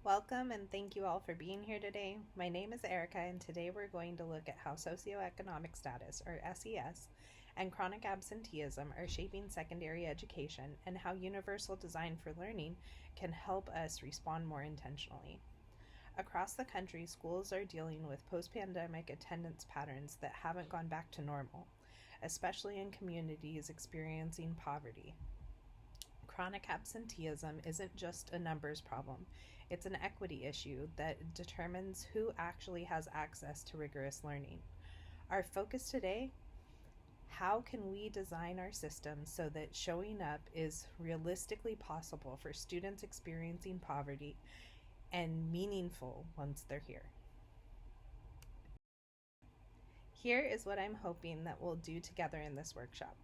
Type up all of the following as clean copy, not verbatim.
Welcome and thank you all for being here today. My name is Erica, and today we're going to look at how socioeconomic status, or SES, and chronic absenteeism are shaping secondary education and how universal design for learning can help us respond more intentionally. Across the country, schools are dealing with post pandemic attendance patterns that haven't gone back to normal, especially in communities experiencing poverty. Chronic absenteeism isn't just a numbers problem, it's an equity issue that determines who actually has access to rigorous learning. Our focus today: how can we design our systems so that showing up is realistically possible for students experiencing poverty and meaningful once they're here? Here is what I'm hoping that we'll do together in this workshop.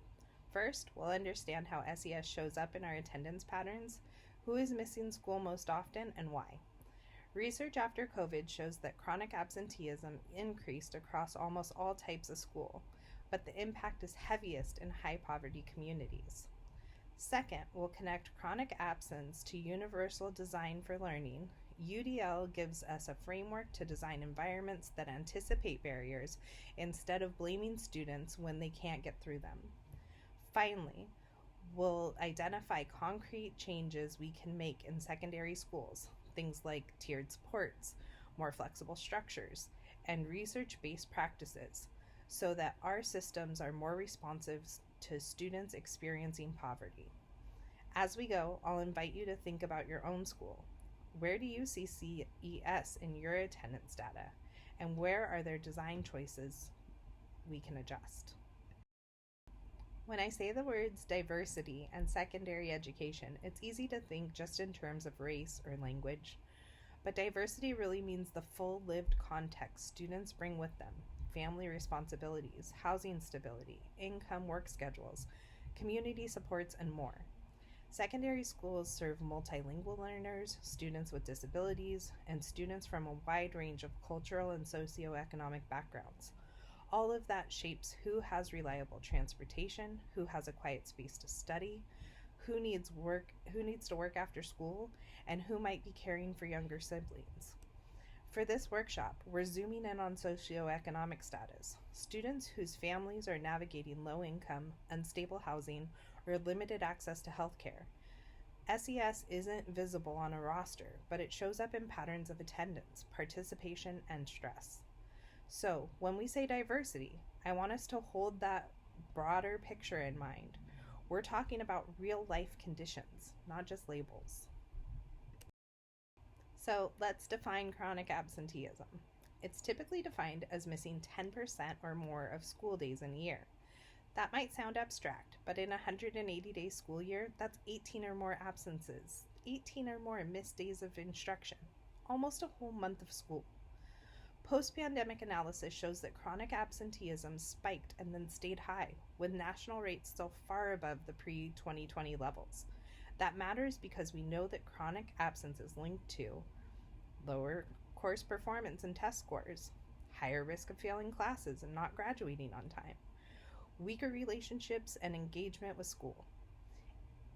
First, we'll understand how SES shows up in our attendance patterns, who is missing school most often, and why. Research after COVID shows that chronic absenteeism increased across almost all types of school, but the impact is heaviest in high poverty communities. Second, we'll connect chronic absence to universal design for learning. UDL gives us a framework to design environments that anticipate barriers instead of blaming students when they can't get through them. Finally, we'll identify concrete changes we can make in secondary schools, things like tiered supports, more flexible structures, and research-based practices, so that our systems are more responsive to students experiencing poverty. As we go, I'll invite you to think about your own school. Where do you see SES in your attendance data? And where are there design choices we can adjust? When I say the words diversity and secondary education, it's easy to think just in terms of race or language. But diversity really means the full lived context students bring with them: family responsibilities, housing stability, income, work schedules, community supports, and more. Secondary schools serve multilingual learners, students with disabilities, and students from a wide range of cultural and socioeconomic backgrounds. All of that shapes who has reliable transportation, who has a quiet space to study, who needs to work after school, and who might be caring for younger siblings. For this workshop, we're zooming in on socioeconomic status, students whose families are navigating low income, unstable housing, or limited access to healthcare. SES isn't visible on a roster, but it shows up in patterns of attendance, participation, and stress. So, when we say diversity, I want us to hold that broader picture in mind. We're talking about real life conditions, not just labels. So, let's define chronic absenteeism. It's typically defined as missing 10% or more of school days in a year. That might sound abstract, but in a 180-day school year, that's 18 or more absences, 18 or more missed days of instruction, almost a whole month of school. Post-pandemic analysis shows that chronic absenteeism spiked and then stayed high, with national rates still far above the pre-2020 levels. That matters because we know that chronic absence is linked to lower course performance and test scores, higher risk of failing classes and not graduating on time, weaker relationships and engagement with school.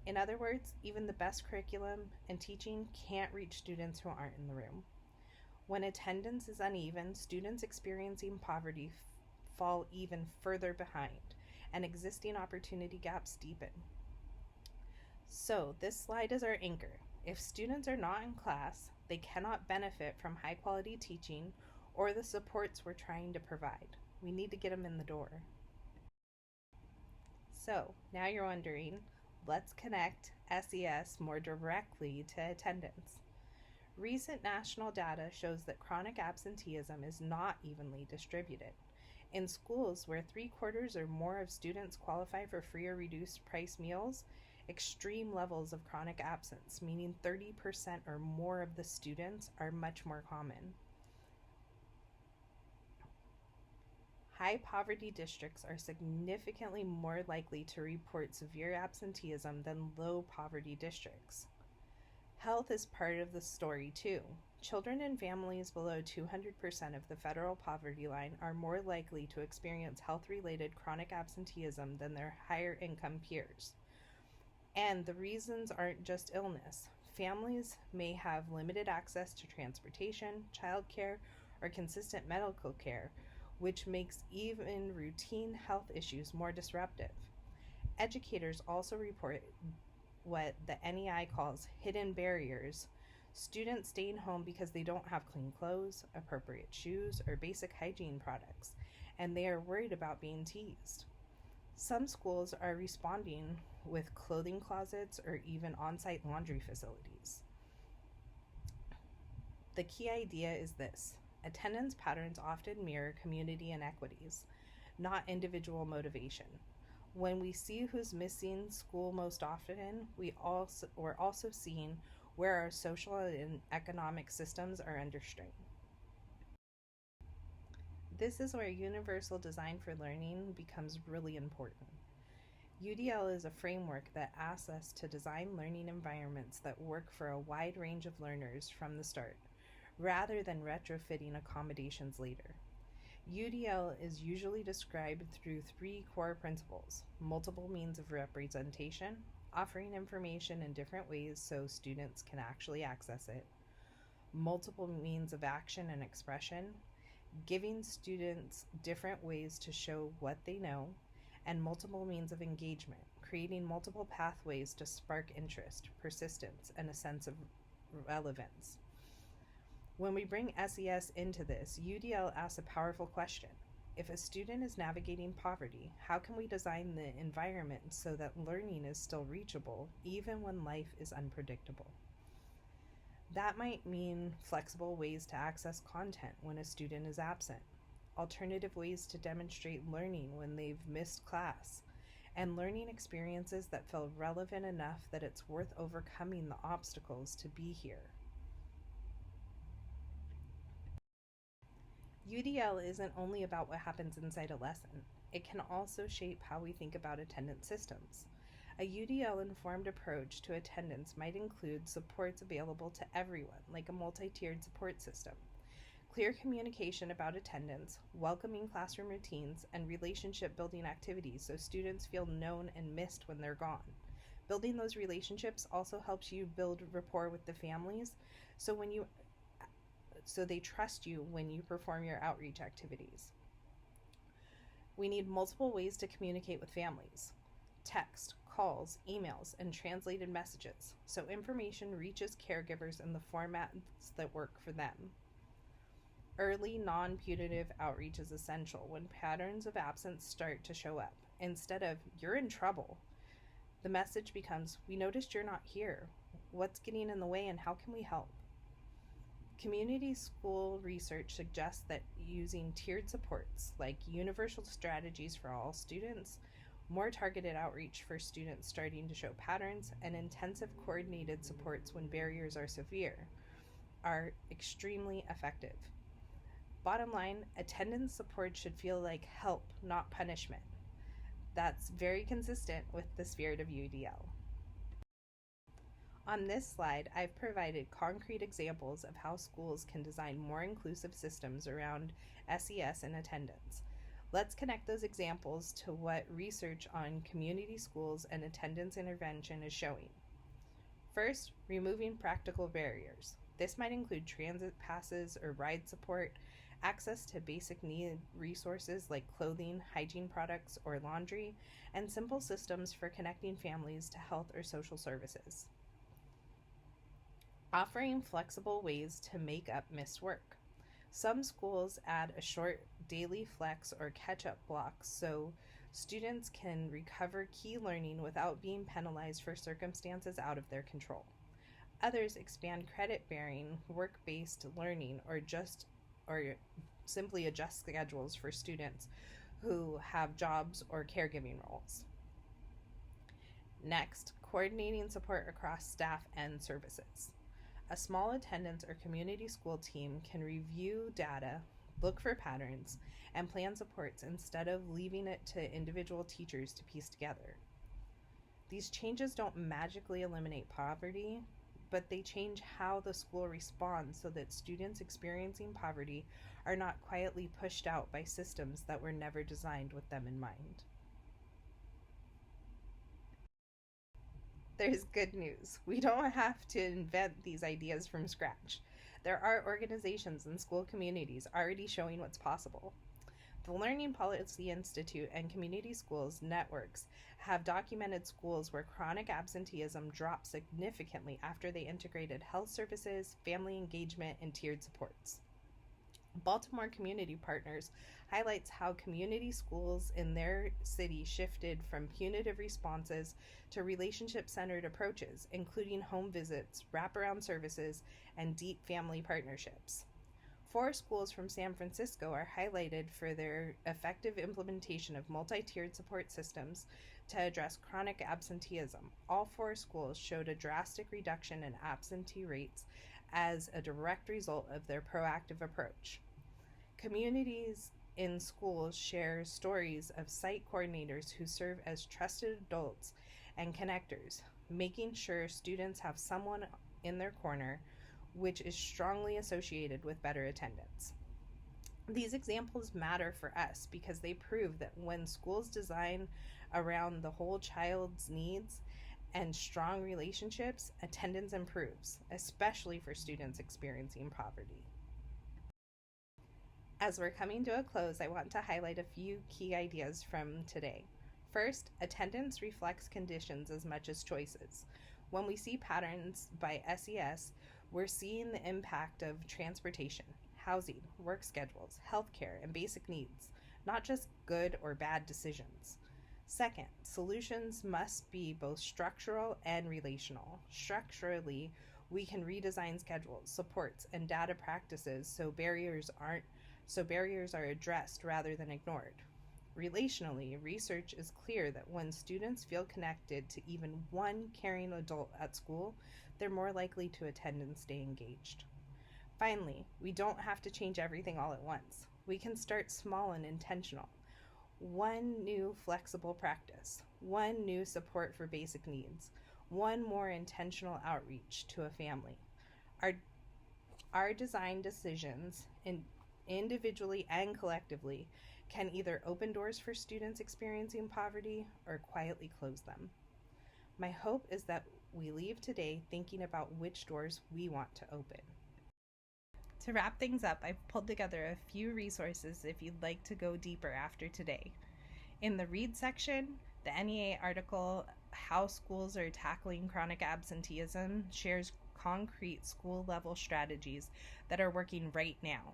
In other words, even the best curriculum and teaching can't reach students who aren't in the room. When attendance is uneven, students experiencing poverty fall even further behind, and existing opportunity gaps deepen. So, this slide is our anchor. If students are not in class, they cannot benefit from high quality teaching or the supports we're trying to provide. We need to get them in the door. So, now you're wondering, let's connect SES more directly to attendance. Recent national data shows that chronic absenteeism is not evenly distributed. In schools where 3/4 or more of students qualify for free or reduced price meals, extreme levels of chronic absence, meaning 30% or more of the students, are much more common. High poverty districts are significantly more likely to report severe absenteeism than low poverty districts. Health is part of the story too. Children in families below 200% of the federal poverty line are more likely to experience health-related chronic absenteeism than their higher income peers. And the reasons aren't just illness. families may have limited access to transportation, childcare, or consistent medical care, which makes even routine health issues more disruptive. Educators also report what the NEI calls hidden barriers: students staying home because they don't have clean clothes, appropriate shoes, or basic hygiene products, and they are worried about being teased. Some schools are responding with clothing closets or even on site laundry facilities. The key idea is this: attendance patterns often mirror community inequities, not individual motivation. When we see who's missing school most often, we're also seeing where our social and economic systems are under strain. This is where universal design for learning becomes really important. UDL is a framework that asks us to design learning environments that work for a wide range of learners from the start, rather than retrofitting accommodations later. UDL is usually described through three core principles: multiple means of representation, offering information in different ways so students can actually access it; multiple means of action and expression, giving students different ways to show what they know; and multiple means of engagement, creating multiple pathways to spark interest, persistence, and a sense of relevance. When we bring SES into this, UDL asks a powerful question. If a student is navigating poverty, how can we design the environment so that learning is still reachable, even when life is unpredictable? That might mean flexible ways to access content when a student is absent, alternative ways to demonstrate learning when they've missed class, and learning experiences that feel relevant enough that it's worth overcoming the obstacles to be here. UDL isn't only about what happens inside a lesson. It can also shape how we think about attendance systems. A UDL-informed approach to attendance might include supports available to everyone, like a multi-tiered support system; clear communication about attendance, welcoming classroom routines, and relationship-building activities so students feel known and missed when they're gone. Building those relationships also helps you build rapport with the families, so they trust you when you perform your outreach activities. We need multiple ways to communicate with families: text, calls, emails, and translated messages, so information reaches caregivers in the formats that work for them. Early, non-punitive outreach is essential when patterns of absence start to show up. Instead of "you're in trouble," the message becomes "we noticed you're not here. What's getting in the way and how can we help?" Community school research suggests that using tiered supports, like universal strategies for all students, more targeted outreach for students starting to show patterns, and intensive coordinated supports when barriers are severe, are extremely effective. Bottom line, attendance support should feel like help, not punishment. That's very consistent with the spirit of UDL. On this slide, I've provided concrete examples of how schools can design more inclusive systems around SES and attendance. Let's connect those examples to what research on community schools and attendance intervention is showing. First, removing practical barriers. This might include transit passes or ride support, access to basic need resources like clothing, hygiene products, or laundry, and simple systems for connecting families to health or social services. Offering flexible ways to make up missed work. Some schools add a short daily flex or catch-up block so students can recover key learning without being penalized for circumstances out of their control. Others expand credit-bearing, work-based learning or simply adjust schedules for students who have jobs or caregiving roles. Next, coordinating support across staff and services. A small attendance or community school team can review data, look for patterns, and plan supports instead of leaving it to individual teachers to piece together. These changes don't magically eliminate poverty, but they change how the school responds so that students experiencing poverty are not quietly pushed out by systems that were never designed with them in mind. there's good news. We don't have to invent these ideas from scratch. There are organizations and school communities already showing what's possible. The Learning Policy Institute and community schools networks have documented schools where chronic absenteeism dropped significantly after they integrated health services, family engagement, and tiered supports. Baltimore Community Partners highlights how community schools in their city shifted from punitive responses to relationship-centered approaches, including home visits, wraparound services, and deep family partnerships. 4 schools from San Francisco are highlighted for their effective implementation of multi-tiered support systems to address chronic absenteeism. All 4 schools showed a drastic reduction in absentee rates as a direct result of their proactive approach. Communities in schools share stories of site coordinators who serve as trusted adults and connectors, making sure students have someone in their corner, which is strongly associated with better attendance. These examples matter for us because they prove that when schools design around the whole child's needs and strong relationships, attendance improves, especially for students experiencing poverty. As we're coming to a close, I want to highlight a few key ideas from today. First, attendance reflects conditions as much as choices. When we see patterns by SES, we're seeing the impact of transportation, housing, work schedules, healthcare, and basic needs, not just good or bad decisions. Second, solutions must be both structural and relational. Structurally, we can redesign schedules, supports, and data practices so barriers are addressed rather than ignored. Relationally, research is clear that when students feel connected to even one caring adult at school, they're more likely to attend and stay engaged. Finally, we don't have to change everything all at once. We can start small and intentional. One new flexible practice, one new support for basic needs, one more intentional outreach to a family. Our design decisions, individually and collectively, can either open doors for students experiencing poverty or quietly close them. My hope is that we leave today thinking about which doors we want to open. To wrap things up, I've pulled together a few resources if you'd like to go deeper after today. In the Read section, the NEA article, How Schools Are Tackling Chronic Absenteeism, shares concrete school-level strategies that are working right now.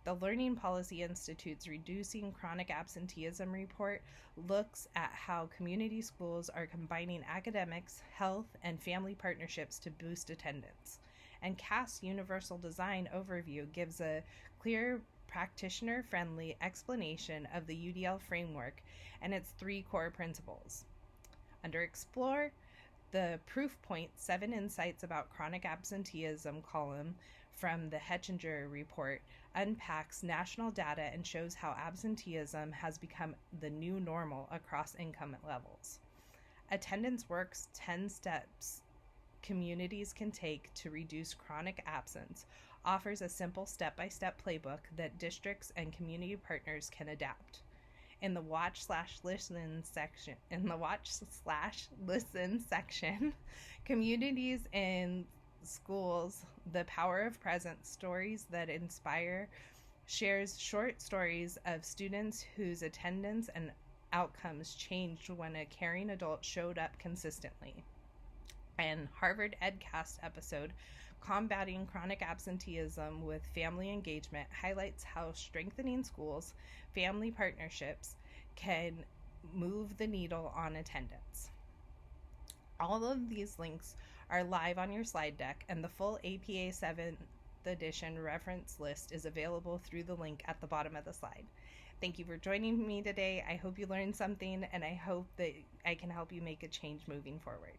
The Learning Policy Institute's Reducing Chronic Absenteeism report looks at how community schools are combining academics, health, and family partnerships to boost attendance. And CAST's Universal Design Overview gives a clear, practitioner-friendly explanation of the UDL framework and its 3 core principles. Under Explore, the Proof Point 7 Insights About Chronic Absenteeism column from the Hetchinger report unpacks national data and shows how absenteeism has become the new normal across income levels. Attendance Works 10 Steps Communities Can Take to Reduce Chronic Absence offers a simple step-by-step playbook that districts and community partners can adapt. In the watch/listen section, communities and schools, the power of present, stories that inspire, shares short stories of students whose attendance and outcomes changed when a caring adult showed up consistently. And Harvard EdCast episode, Combating Chronic Absenteeism with Family Engagement, highlights how strengthening schools, family partnerships can move the needle on attendance. All of these links are live on your slide deck, and the full APA 7th edition reference list is available through the link at the bottom of the slide. Thank you for joining me today. I hope you learned something, and I hope that I can help you make a change moving forward.